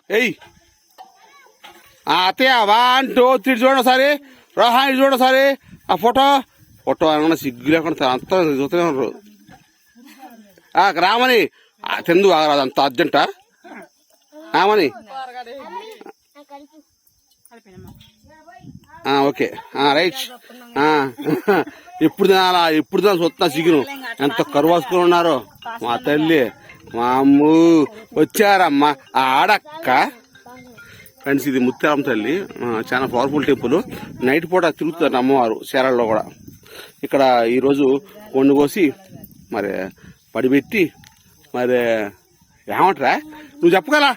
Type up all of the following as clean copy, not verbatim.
ఎయ్ అత్తయ్య 1 2 3 చూడండి ఒకసారి. రోహాన్ చూడండి ఒకసారి ఆ ఫోటో అనగా సిగ్గు లేకుండా అంతా చూస్తూనే ఉన్నారు. రామని తెందు ఆగరాదు అంత అర్జెంటా రామని. Okay right. ఎప్పుడు తినాలా ఎప్పుడు తినాలి చూస్తున్నా సిగ్గును. ఎంత కరువాసుకుని ఉన్నారో మా తల్లి మా అమ్ము వచ్చారమ్మా ఆడక్క. ఫ్రెండ్స్ ఇది ముత్యాలమ్మ తల్లి చాలా పవర్ఫుల్ టెంపుల్. నైట్ పూట తిరుగుతుంది అమ్మవారు చీరల్లో కూడా. ఇక్కడ ఈరోజు కొండు కోసి మరి పడిపెట్టి మరి ఏమంటారా నువ్వు చెప్పగలా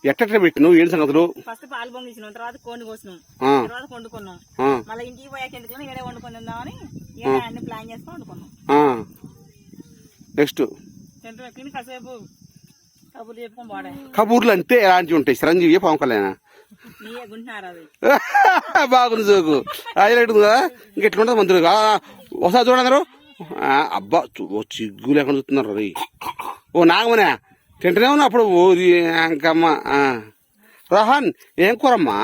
ఎట్ట పెట్టి నువ్వు ఏం సంగతులు? ఫస్ట్ పాలు పొంగిచ్చినాం, తర్వాత కోడిని కోసినాం, తర్వాత వండుకున్నాం. మళ్ళీ ఇంటికి పోయాక ఎందుకు ఇక్కడే వండుకుందామని అన్ని ప్లాన్ చేసుకుని వండుకున్నాం. నెక్స్ట్ కాసేపు కబుర్లు చెప్పుకొని బాగా. కబూర్లు అంటే ఎలాంటివి ఉంటాయి? చిరంజీవి పవన్ కళ్యాణ్ బాగుంది జోకు కదా. ఇంకెట్లా ఉంటుంది మంత్రులు ఒకసారి చూడన్నారు. అబ్బా చిగ్గు లేకుండా చూస్తున్నారు రీ. ఓ నాగమనే తింటూనే ఉన్నా అప్పుడు. ఇంకమ్మ రోహన్ ఏం కూరమ్మా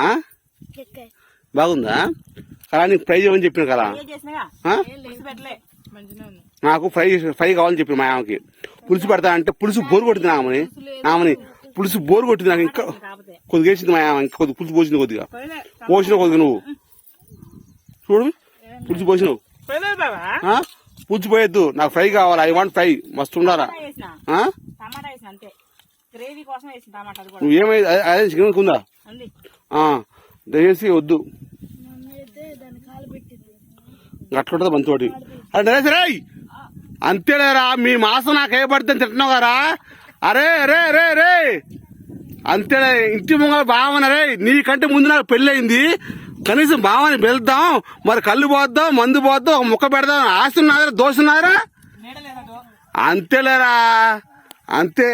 బాగుందా? కదా నీకు ఫ్రై చేయమని చెప్పిన కదా. నాకు ఫ్రై కావాలని చెప్పిన మా ఆమెకి. పులుసు పెడతా అంటే పులుసు బోరు కొట్టింది ఆమెని పులుసు బోరు కొట్టింది నాకు. ఇంకా కొద్దిగా వేసింది మా ఆమె. ఇంకా కొద్దిగా పులుసు పోసింది, కొద్దిగా కొద్దిగా నువ్వు చూడు పులుసు పోసినావు. పులుసు పోయొద్దు, నాకు ఫ్రై కావాలి. I want fry. మస్తు ఉండాలా. నువ్వేమైంది అదే చికెన్ ఉందా? దయచేసి వద్దు అట్లుంటది మంతోటి. అరే నరేష్ అంతేలేరా మీ మాసం నాకు ఏ పడితే తింటున్నావు కదా. అరే రే రే రే అంతేలే. ఇంటి ముంగల బావన రే నీకంటే ముందు నాకు పెళ్లి అయింది. కనీసం బావని వెళ్దాం మరి కళ్ళు పోద్దాం మందు పోద్దాం ఒక ముక్క పెడదాం ఆస్తి ఉన్నారా దోష ఉన్నారా? అంతేలేరా అంతే.